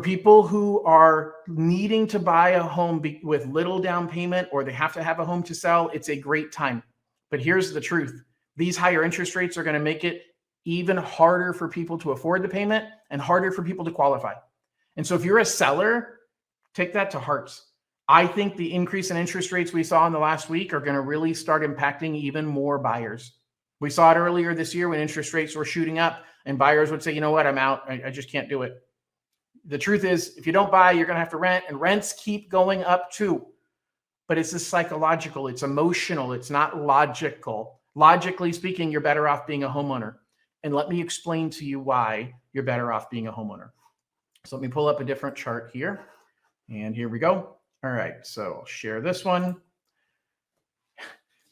people who are needing to buy a home with little down payment, or they have to have a home to sell, it's a great time. But here's the truth. These higher interest rates are going to make it even harder for people to afford the payment and harder for people to qualify. And so if you're a seller, take that to heart. I think the increase in interest rates we saw in the last week are going to really start impacting even more buyers. We saw it earlier this year when interest rates were shooting up and buyers would say, you know what, I'm out. I just can't do it. The truth is, if you don't buy, you're going to have to rent, and rents keep going up too. But it's just psychological. It's emotional. It's not logical. Logically speaking, you're better off being a homeowner. And let me explain to you why you're better off being a homeowner. So let me pull up a different chart here. And here we go. All right, so I'll share this one.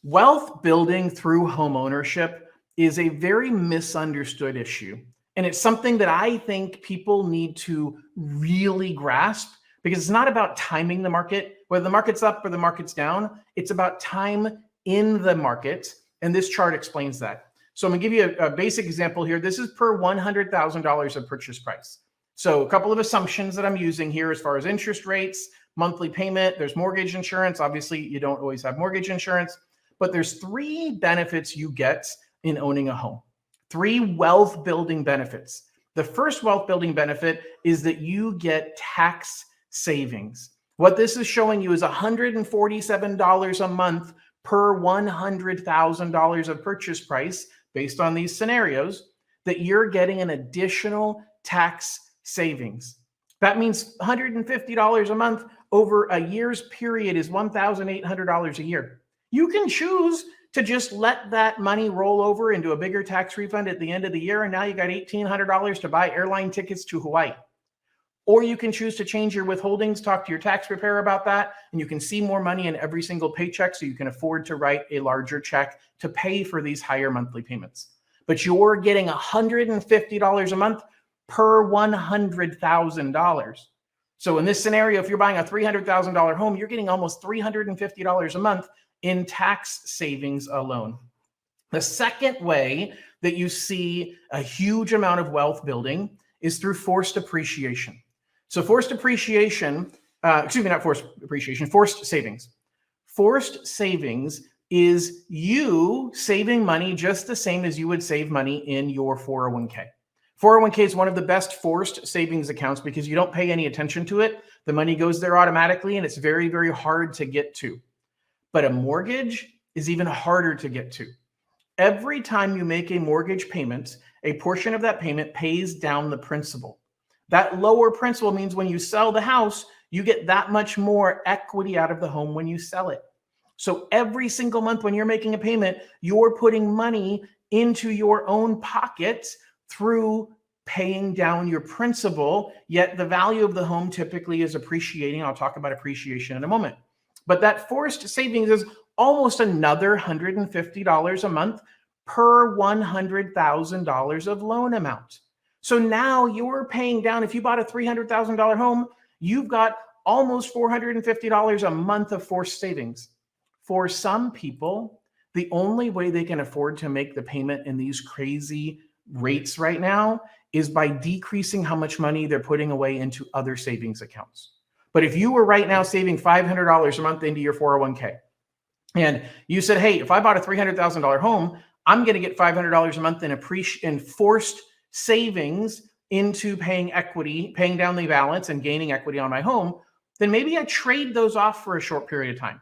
Wealth building through home ownership is a very misunderstood issue. And it's something that I think people need to really grasp, because it's not about timing the market, whether the market's up or the market's down. It's about time in the market. And this chart explains that. So I'm going to give you a basic example here. This is per $100,000 of purchase price. So a couple of assumptions that I'm using here as far as interest rates, monthly payment, there's mortgage insurance. Obviously, you don't always have mortgage insurance, but there's 3 benefits you get in owning a home. 3 wealth building benefits. The first wealth building benefit is that you get tax savings. What this is showing you is $147 a month per $100,000 of purchase price, based on these scenarios, that you're getting an additional tax savings. That means $150 a month over a year's period is $1,800 a year. You can choose to just let that money roll over into a bigger tax refund at the end of the year, and now you got $1,800 to buy airline tickets to Hawaii. Or you can choose to change your withholdings, talk to your tax preparer about that, and you can see more money in every single paycheck, so you can afford to write a larger check to pay for these higher monthly payments. But you're getting $150 a month per $100,000. So in this scenario, if you're buying a $300,000 home, you're getting almost $350 a month in tax savings alone. The second way that you see a huge amount of wealth building is through forced appreciation. So forced appreciation, forced savings. Forced savings is you saving money just the same as you would save money in your 401k. 401k is one of the best forced savings accounts because you don't pay any attention to it. The money goes there automatically, and it's very, very hard to get to. But a mortgage is even harder to get to. Every time you make a mortgage payment, a portion of that payment pays down the principal. That lower principal means when you sell the house, you get that much more equity out of the home when you sell it. So every single month when you're making a payment, you're putting money into your own pocket through paying down your principal, yet the value of the home typically is appreciating. I'll talk about appreciation in a moment. But that forced savings is almost another $150 a month per $100,000 of loan amount. So now you're paying down, if you bought a $300,000 home, you've got almost $450 a month of forced savings. For some people, the only way they can afford to make the payment in these crazy rates right now is by decreasing how much money they're putting away into other savings accounts. But if you were right now saving $500 a month into your 401k, and you said, hey, if I bought a $300,000 home, I'm going to get $500 a month in forced savings into paying equity, paying down the balance and gaining equity on my home, then maybe I trade those off for a short period of time.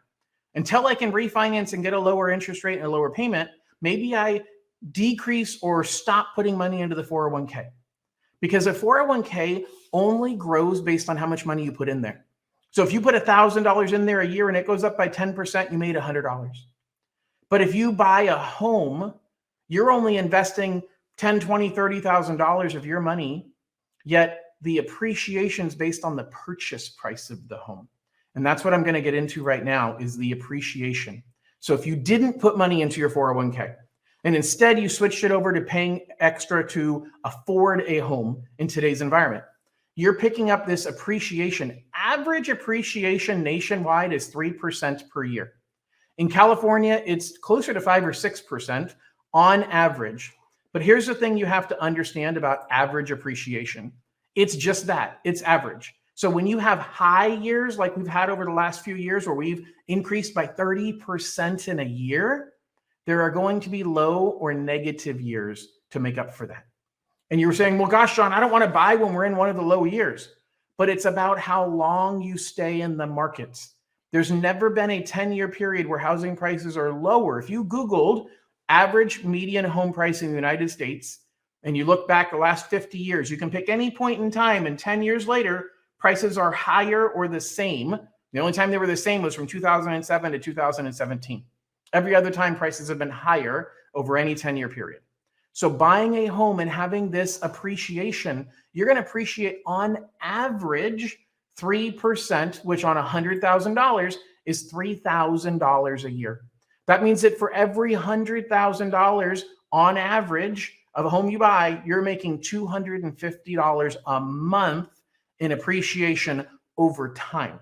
Until I can refinance and get a lower interest rate and a lower payment, maybe I decrease or stop putting money into the 401k. Because a 401k only grows based on how much money you put in there. So if you put $1,000 in there a year and it goes up by 10%, you made $100. But if you buy a home, you're only investing $10,000, $20,000, $30,000 of your money, yet the appreciation is based on the purchase price of the home. And that's what I'm going to get into right now is the appreciation. So if you didn't put money into your 401k and instead you switched it over to paying extra to afford a home in today's environment, you're picking up this appreciation. Average appreciation nationwide is 3% per year. In California, it's closer to 5 or 6% on average. But here's the thing you have to understand about average appreciation. It's just that. It's average. So when you have high years like we've had over the last few years where we've increased by 30% in a year, there are going to be low or negative years to make up for that. And you were saying, well, gosh, John, I don't want to buy when we're in one of the low years. But it's about how long you stay in the markets. There's never been a 10-year period where housing prices are lower. If you Googled average median home price in the United States, and you look back the last 50 years, you can pick any point in time, and 10 years later, prices are higher or the same. The only time they were the same was from 2007 to 2017. Every other time, prices have been higher over any 10-year period. So buying a home and having this appreciation, you're going to appreciate on average 3%, which on $100,000 is $3,000 a year. That means that for every $100,000 on average of a home you buy, you're making $250 a month in appreciation over time.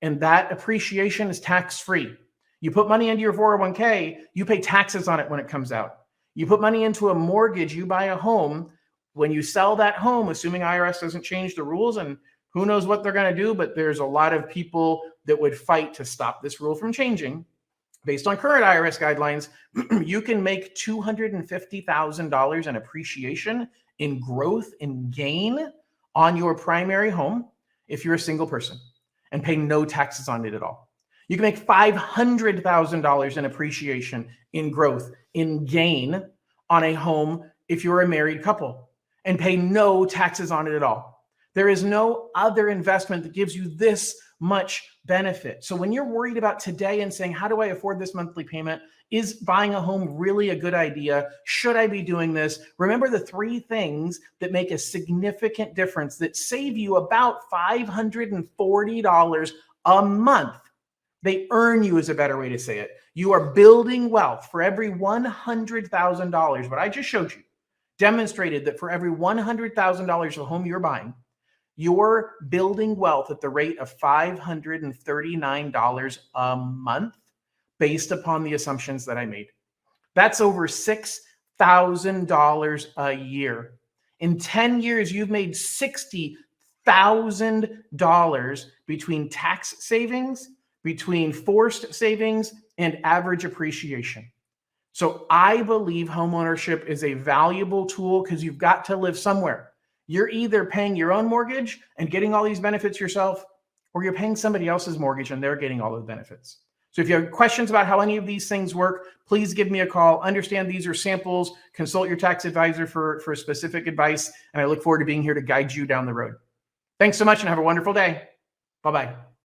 And that appreciation is tax-free. You put money into your 401k, you pay taxes on it when it comes out. You put money into a mortgage, you buy a home. When you sell that home, assuming IRS doesn't change the rules, and who knows what they're going to do, but there's a lot of people that would fight to stop this rule from changing. Based on current IRS guidelines, you can make $250,000 in appreciation, in growth, in gain on your primary home if you're a single person and pay no taxes on it at all. You can make $500,000 in appreciation, in growth, in gain on a home if you're a married couple and pay no taxes on it at all. There is no other investment that gives you this much benefit. So when you're worried about today and saying, how do I afford this monthly payment? Is buying a home really a good idea? Should I be doing this? Remember the three things that make a significant difference that save you about $540 a month. They earn you is a better way to say it. You are building wealth for every $100,000. What I just showed you demonstrated that for every $100,000 of a home you're buying, you're building wealth at the rate of $539 a month based upon the assumptions that I made. That's over $6,000 a year. In 10 years, you've made $60,000 between tax savings, between forced savings, and average appreciation. So I believe homeownership is a valuable tool because you've got to live somewhere. You're either paying your own mortgage and getting all these benefits yourself, or you're paying somebody else's mortgage and they're getting all the benefits. So if you have questions about how any of these things work, please give me a call. Understand these are samples. Consult your tax advisor for specific advice. And I look forward to being here to guide you down the road. Thanks so much and have a wonderful day. Bye-bye.